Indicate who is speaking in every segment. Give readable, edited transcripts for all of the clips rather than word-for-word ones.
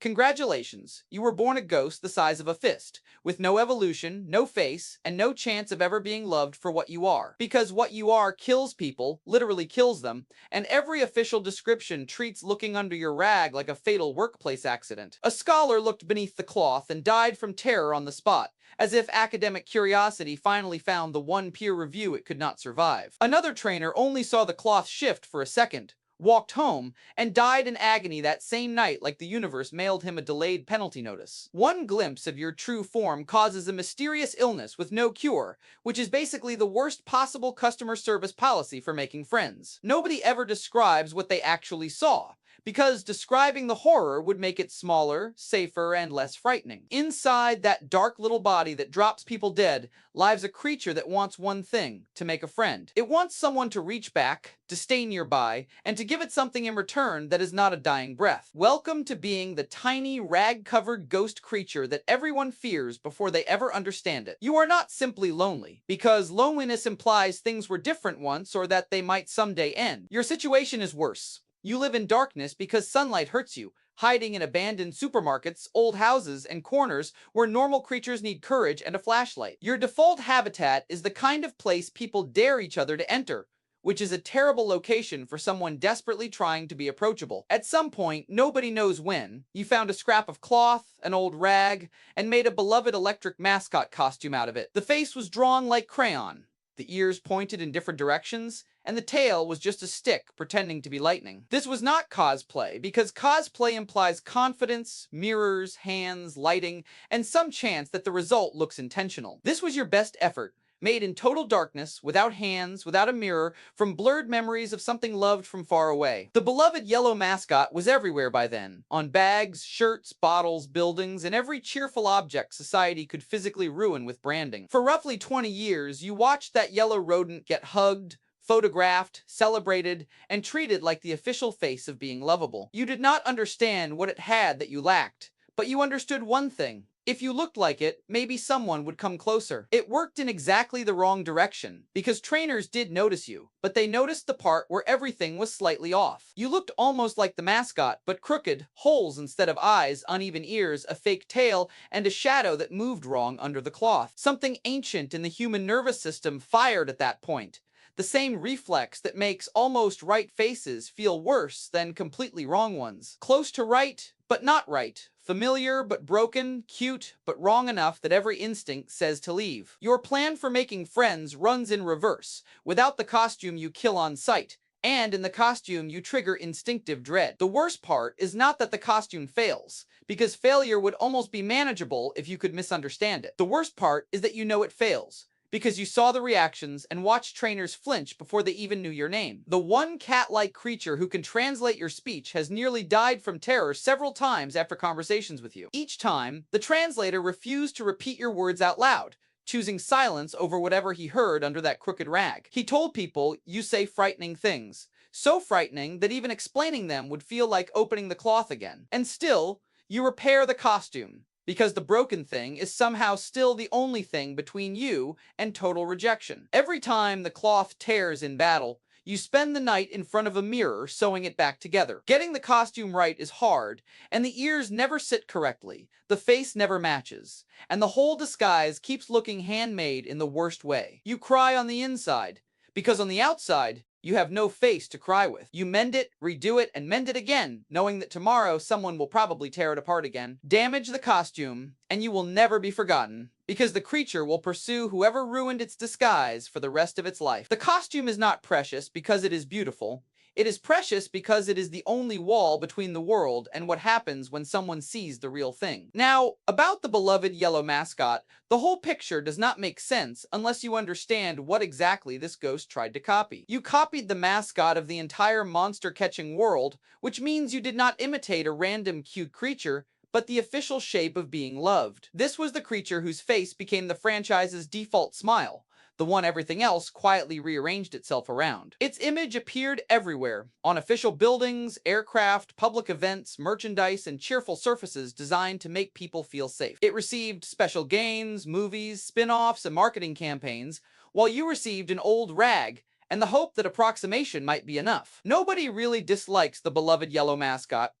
Speaker 1: Congratulations, you were born a ghost the size of a fist, with no evolution, no face, and no chance of ever being loved for what you are. Because what you are kills people, literally kills them, and every official description treats looking under your rag like a fatal workplace accident. A scholar looked beneath the cloth and died from terror on the spot, as if academic curiosity finally found the one peer review it could not survive. Another trainer only saw the cloth shift for a second, walked home, and died in agony that same night like the universe mailed him a delayed penalty notice. One glimpse of your true form causes a mysterious illness with no cure, which is basically the worst possible customer service policy for making friends. Nobody ever describes what they actually saw, because describing the horror would make it smaller, safer, and less frightening. Inside that dark little body that drops people dead lives a creature that wants one thing: to make a friend. It wants someone to reach back, to stay nearby, and to give it something in return that is not a dying breath. Welcome to being the tiny, rag-covered ghost creature that everyone fears before they ever understand it. You are not simply lonely, because loneliness implies things were different once or that they might someday end. Your situation is worse. You live in darkness because sunlight hurts you, hiding in abandoned supermarkets, old houses, and corners where normal creatures need courage and a flashlight. Your default habitat is the kind of place people dare each other to enter, which is a terrible location for someone desperately trying to be approachable. At some point, nobody knows when, you found a scrap of cloth, an old rag, and made a beloved electric mascot costume out of it. The face was drawn like crayon, the ears pointed in different directions, and the tail was just a stick pretending to be lightning. This was not cosplay, because cosplay implies confidence, mirrors, hands, lighting, and some chance that the result looks intentional. This was your best effort, made in total darkness, without hands, without a mirror, from blurred memories of something loved from far away. The beloved yellow mascot was everywhere by then, on bags, shirts, bottles, buildings, and every cheerful object society could physically ruin with branding. For roughly 20 years, you watched that yellow rodent get hugged, photographed, celebrated, and treated like the official face of being lovable. You did not understand what it had that you lacked, but you understood one thing: if you looked like it, maybe someone would come closer. It worked in exactly the wrong direction, because trainers did notice you, but they noticed the part where everything was slightly off. You looked almost like the mascot, but crooked, holes instead of eyes, uneven ears, a fake tail, and a shadow that moved wrong under the cloth. Something ancient in the human nervous system fired at that point. The same reflex that makes almost right faces feel worse than completely wrong ones. Close to right, but not right. Familiar but broken, cute but wrong enough that every instinct says to leave. Your plan for making friends runs in reverse. Without the costume, you kill on sight, and in the costume, you trigger instinctive dread. The worst part is not that the costume fails, because failure would almost be manageable if you could misunderstand it. The worst part is that you know it fails, because you saw the reactions and watched trainers flinch before they even knew your name. The one cat-like creature who can translate your speech has nearly died from terror several times after conversations with you. Each time, the translator refused to repeat your words out loud, choosing silence over whatever he heard under that crooked rag. He told people you say frightening things, so frightening that even explaining them would feel like opening the cloth again. And still, you repair the costume, because the broken thing is somehow still the only thing between you and total rejection. Every time the cloth tears in battle, you spend the night in front of a mirror sewing it back together. Getting the costume right is hard, and the ears never sit correctly, the face never matches, and the whole disguise keeps looking handmade in the worst way. You cry on the inside, because on the outside, you have no face to cry with. You mend it, redo it, and mend it again, knowing that tomorrow someone will probably tear it apart again. Damage the costume, and you will never be forgotten, because the creature will pursue whoever ruined its disguise for the rest of its life. The costume is not precious because it is beautiful. It is precious because it is the only wall between the world and what happens when someone sees the real thing. Now, about the beloved yellow mascot, the whole picture does not make sense unless you understand what exactly this ghost tried to copy. You copied the mascot of the entire monster-catching world, which means you did not imitate a random cute creature, but the official shape of being loved. This was the creature whose face became the franchise's default smile, the one everything else quietly rearranged itself around. Its image appeared everywhere, on official buildings, aircraft, public events, merchandise, and cheerful surfaces designed to make people feel safe. It received special games, movies, spin-offs, and marketing campaigns, while you received an old rag and the hope that approximation might be enough. Nobody really dislikes the beloved yellow mascot.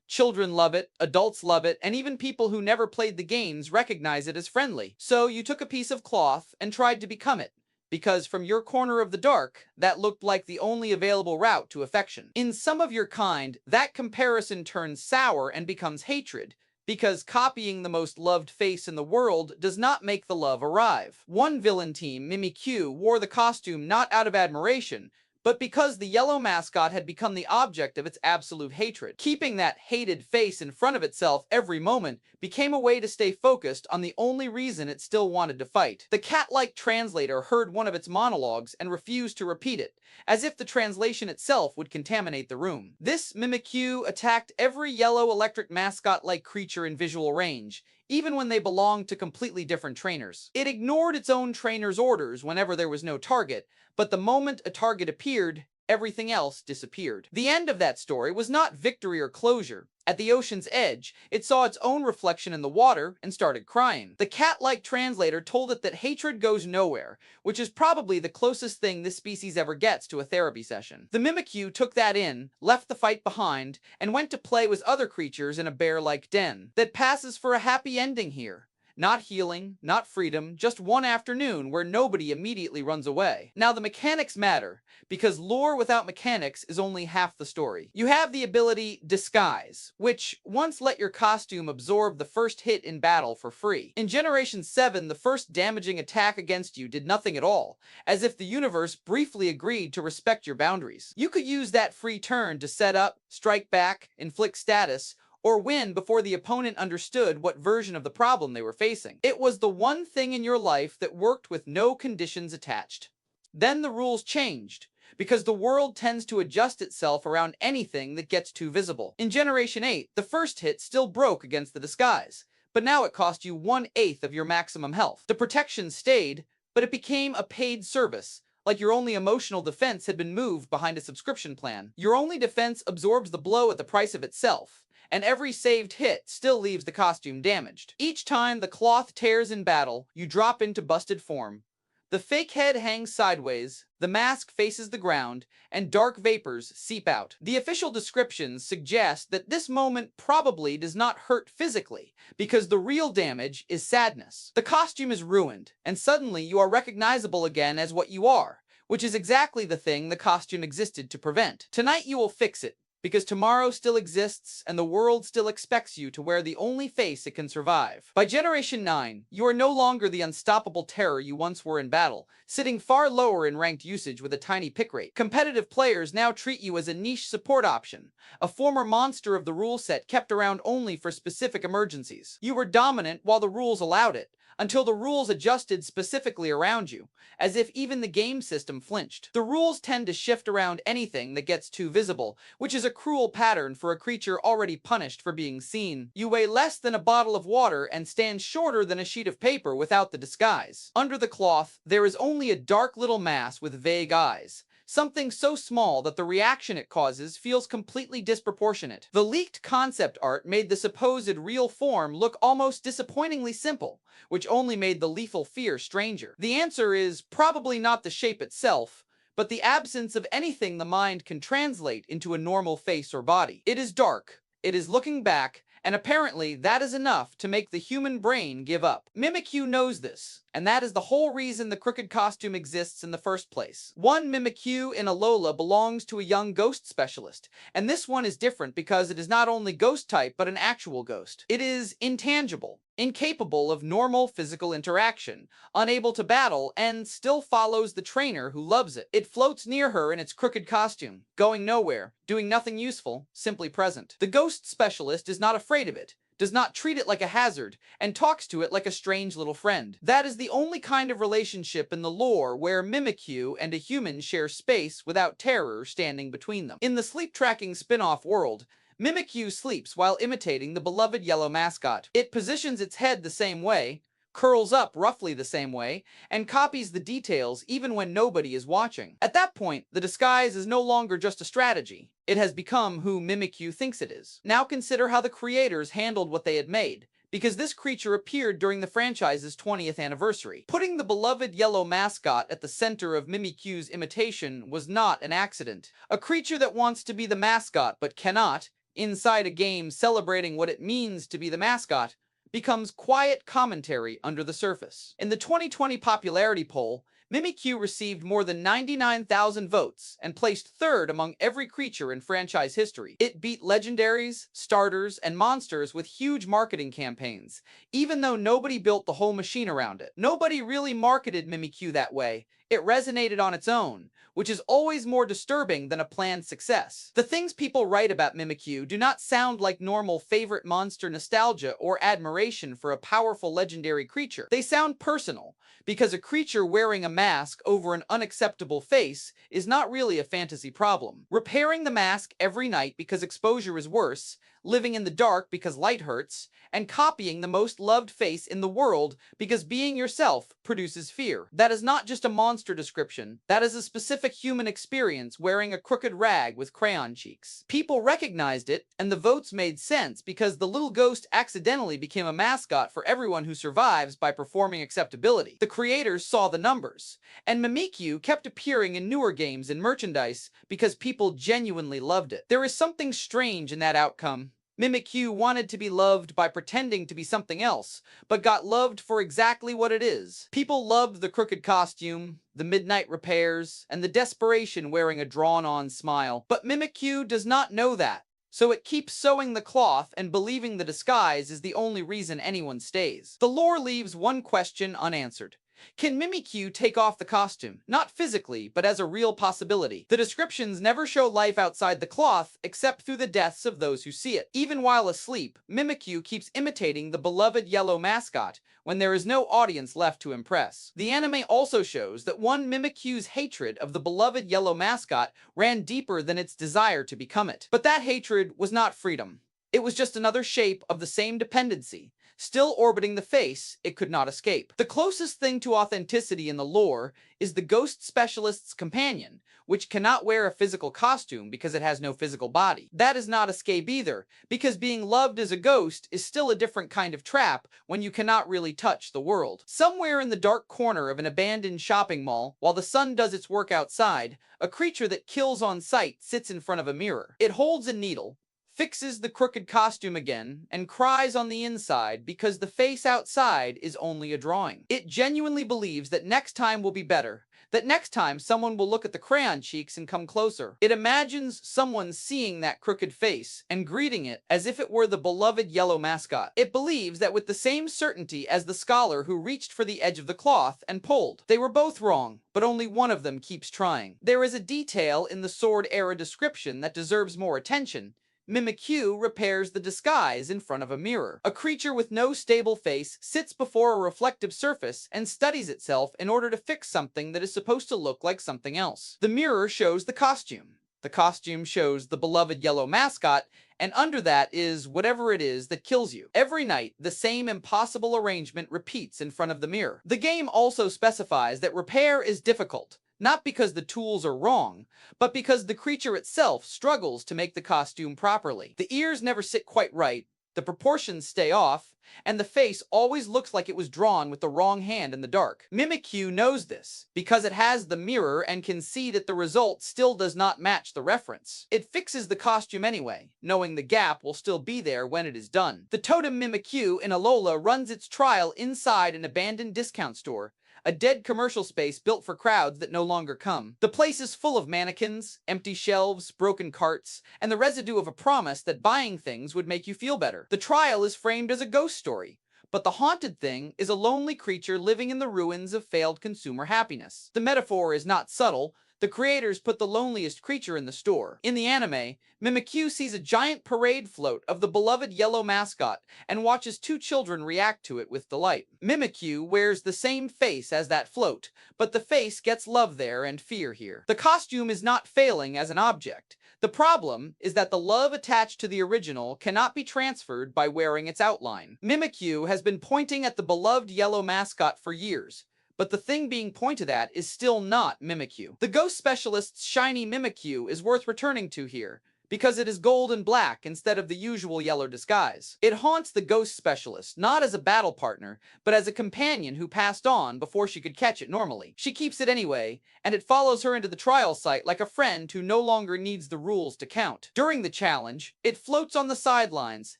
Speaker 1: Children love it, adults love it, and even people who never played the games recognize it as friendly. So you took a piece of cloth and tried to become it, because from your corner of the dark, that looked like the only available route to affection. In some of your kind, that comparison turns sour and becomes hatred, because copying the most loved face in the world does not make the love arrive. One villain team, Mimikyu, wore the costume not out of admiration, but because the yellow mascot had become the object of its absolute hatred. Keeping that hated face in front of itself every moment became a way to stay focused on the only reason it still wanted to fight. The cat-like translator heard one of its monologues and refused to repeat it, as if the translation itself would contaminate the room. This Mimikyu attacked every yellow electric mascot-like creature in visual range, even when they belonged to completely different trainers. It ignored its own trainer's orders whenever there was no target, but the moment a target appeared, everything else disappeared. The end of that story was not victory or closure. At the ocean's edge, it saw its own reflection in the water and started crying. The cat-like translator told it that hatred goes nowhere, which is probably the closest thing this species ever gets to a therapy session. The Mimikyu took that in, left the fight behind, and went to play with other creatures in a bear-like den. That passes for a happy ending here. Not healing, not freedom, just one afternoon where nobody immediately runs away. Now the mechanics matter, because lore without mechanics is only half the story. You have the ability Disguise, which once let your costume absorb the first hit in battle for free. In Generation 7, the first damaging attack against you did nothing at all, as if the universe briefly agreed to respect your boundaries. You could use that free turn to set up, strike back, inflict status, or win before the opponent understood what version of the problem they were facing. It was the one thing in your life that worked with no conditions attached. Then the rules changed, because the world tends to adjust itself around anything that gets too visible. In Generation 8, the first hit still broke against the disguise, but now it cost you 1/8 of your maximum health. The protection stayed, but it became a paid service, like your only emotional defense had been moved behind a subscription plan. Your only defense absorbs the blow at the price of itself, and every saved hit still leaves the costume damaged. Each time the cloth tears in battle, you drop into busted form. The fake head hangs sideways, the mask faces the ground, and dark vapors seep out. The official descriptions suggest that this moment probably does not hurt physically, because the real damage is sadness. The costume is ruined, and suddenly you are recognizable again as what you are, which is exactly the thing the costume existed to prevent. Tonight you will fix it, because tomorrow still exists and the world still expects you to wear the only face it can survive. By Generation 9, you are no longer the unstoppable terror you once were in battle, sitting far lower in ranked usage with a tiny pick rate. Competitive players now treat you as a niche support option, a former monster of the rule set kept around only for specific emergencies. You were dominant while the rules allowed it, until the rules adjusted specifically around you, as if even the game system flinched. The rules tend to shift around anything that gets too visible, which is a cruel pattern for a creature already punished for being seen. You weigh less than a bottle of water and stand shorter than a sheet of paper without the disguise. Under the cloth, there is only a dark little mass with vague eyes. Something so small that the reaction it causes feels completely disproportionate. The leaked concept art made the supposed real form look almost disappointingly simple, which only made the lethal fear stranger. The answer is probably not the shape itself, but the absence of anything the mind can translate into a normal face or body. It is dark, it is looking back, and apparently that is enough to make the human brain give up. Mimikyu knows this, and that is the whole reason the crooked costume exists in the first place. One Mimikyu in Alola belongs to a young ghost specialist, and this one is different because it is not only ghost type but an actual ghost. It is intangible, incapable of normal physical interaction, unable to battle, and still follows the trainer who loves it. It floats near her in its crooked costume, going nowhere, doing nothing useful, simply present. The ghost specialist is not afraid of it, does not treat it like a hazard, and talks to it like a strange little friend. That is the only kind of relationship in the lore where Mimikyu and a human share space without terror standing between them. In the sleep-tracking spin-off world, Mimikyu sleeps while imitating the beloved yellow mascot. It positions its head the same way, curls up roughly the same way, and copies the details even when nobody is watching. At that point, the disguise is no longer just a strategy. It has become who Mimikyu thinks it is. Now consider how the creators handled what they had made, because this creature appeared during the franchise's 20th anniversary. Putting the beloved yellow mascot at the center of Mimikyu's imitation was not an accident. A creature that wants to be the mascot but cannot inside a game celebrating what it means to be the mascot, becomes quiet commentary under the surface. In the 2020 popularity poll, Mimikyu received more than 99,000 votes and placed third among every creature in franchise history. It beat legendaries, starters, and monsters with huge marketing campaigns, even though nobody built the whole machine around it. Nobody really marketed Mimikyu that way. It resonated on its own, which is always more disturbing than a planned success. The things people write about Mimikyu do not sound like normal favorite monster nostalgia or admiration for a powerful legendary creature. They sound personal, because a creature wearing a mask over an unacceptable face is not really a fantasy problem. Repairing the mask every night because exposure is worse, living in the dark because light hurts, and copying the most loved face in the world because being yourself produces fear. That is not just a monster description, that is a specific human experience wearing a crooked rag with crayon cheeks. People recognized it, and the votes made sense because the little ghost accidentally became a mascot for everyone who survives by performing acceptability. The creators saw the numbers, and Mimikyu kept appearing in newer games and merchandise because people genuinely loved it. There is something strange in that outcome. Mimikyu wanted to be loved by pretending to be something else, but got loved for exactly what it is. People loved the crooked costume, the midnight repairs, and the desperation wearing a drawn-on smile. But Mimikyu does not know that, so it keeps sewing the cloth and believing the disguise is the only reason anyone stays. The lore leaves one question unanswered. Can Mimikyu take off the costume? Not physically, but as a real possibility. The descriptions never show life outside the cloth, except through the deaths of those who see it. Even while asleep, Mimikyu keeps imitating the beloved yellow mascot when there is no audience left to impress. The anime also shows that one Mimikyu's hatred of the beloved yellow mascot ran deeper than its desire to become it. But that hatred was not freedom. It was just another shape of the same dependency, still orbiting the face it could not escape. The closest thing to authenticity in the lore is the ghost specialist's companion, which cannot wear a physical costume because it has no physical body. That is not escape either, because being loved as a ghost is still a different kind of trap when you cannot really touch the world. Somewhere in the dark corner of an abandoned shopping mall, while the sun does its work outside, a creature that kills on sight sits in front of a mirror. It holds a needle, fixes the crooked costume again, and cries on the inside because the face outside is only a drawing. It genuinely believes that next time will be better, that next time someone will look at the crayon cheeks and come closer. It imagines someone seeing that crooked face and greeting it as if it were the beloved yellow mascot. It believes that with the same certainty as the scholar who reached for the edge of the cloth and pulled. They were both wrong, but only one of them keeps trying. There is a detail in the Sword Era description that deserves more attention. Mimikyu repairs the disguise in front of a mirror. A creature with no stable face sits before a reflective surface and studies itself in order to fix something that is supposed to look like something else. The mirror shows the costume. The costume shows the beloved yellow mascot, and under that is whatever it is that kills you. Every night, the same impossible arrangement repeats in front of the mirror. The game also specifies that repair is difficult. Not because the tools are wrong, but because the creature itself struggles to make the costume properly. The ears never sit quite right, the proportions stay off, and the face always looks like it was drawn with the wrong hand in the dark. Mimikyu knows this, because it has the mirror and can see that the result still does not match the reference. It fixes the costume anyway, knowing the gap will still be there when it is done. The totem Mimikyu in Alola runs its trial inside an abandoned discount store, a dead commercial space built for crowds that no longer come. The place is full of mannequins, empty shelves, broken carts, and the residue of a promise that buying things would make you feel better. The trial is framed as a ghost story, but the haunted thing is a lonely creature living in the ruins of failed consumer happiness. The metaphor is not subtle. The creators put the loneliest creature in the store. In the anime, Mimikyu sees a giant parade float of the beloved yellow mascot and watches two children react to it with delight. Mimikyu wears the same face as that float, but the face gets love there and fear here. The costume is not failing as an object. The problem is that the love attached to the original cannot be transferred by wearing its outline. Mimikyu has been pointing at the beloved yellow mascot for years, but the thing being pointed at is still not Mimikyu. The ghost specialist's shiny Mimikyu is worth returning to here, because it is gold and black instead of the usual yellow disguise. It haunts the ghost specialist, not as a battle partner, but as a companion who passed on before she could catch it normally. She keeps it anyway, and it follows her into the trial site like a friend who no longer needs the rules to count. During the challenge, it floats on the sidelines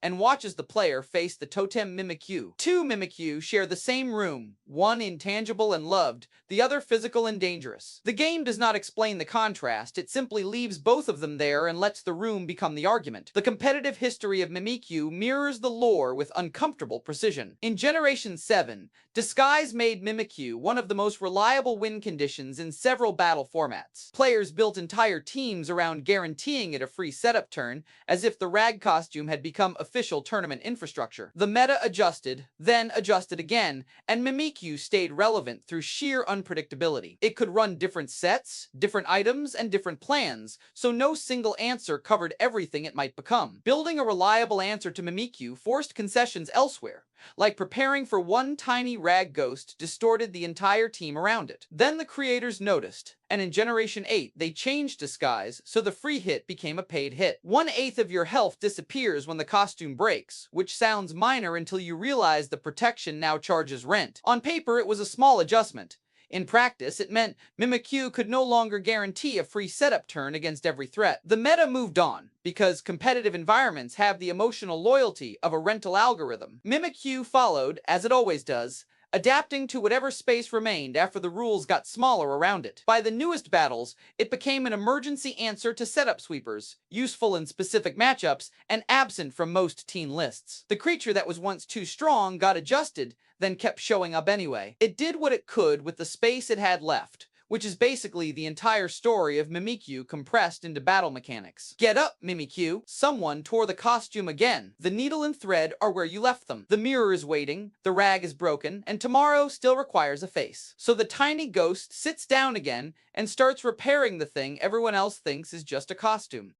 Speaker 1: and watches the player face the totem Mimikyu. Two Mimikyu share the same room, one intangible and loved, the other physical and dangerous. The game does not explain the contrast, it simply leaves both of them there and lets the room become the argument. The competitive history of Mimikyu mirrors the lore with uncomfortable precision. In Generation 7, disguise made Mimikyu one of the most reliable win conditions in several battle formats. Players built entire teams around guaranteeing it a free setup turn, as if the rag costume had become official tournament infrastructure. The meta adjusted, then adjusted again, and Mimikyu stayed relevant through sheer unpredictability. It could run different sets, different items, and different plans, so no single answer covered everything it might become. Building a reliable answer to Mimikyu forced concessions elsewhere, like preparing for one tiny rag ghost distorted the entire team around it. Then the creators noticed, and in Generation 8 they changed disguise so the free hit became a paid hit. 1/8 of your health disappears when the costume breaks, which sounds minor until you realize the protection now charges rent. On paper it was a small adjustment. In practice, it meant Mimikyu could no longer guarantee a free setup turn against every threat. The meta moved on, because competitive environments have the emotional loyalty of a rental algorithm. Mimikyu followed, as it always does, adapting to whatever space remained after the rules got smaller around it. By the newest battles, it became an emergency answer to setup sweepers, useful in specific matchups, and absent from most teen lists. The creature that was once too strong got adjusted, then kept showing up anyway. It did what it could with the space it had left, which is basically the entire story of Mimikyu compressed into battle mechanics. Get up, Mimikyu! Someone tore the costume again. The needle and thread are where you left them. The mirror is waiting, the rag is broken, and tomorrow still requires a face. So the tiny ghost sits down again and starts repairing the thing everyone else thinks is just a costume.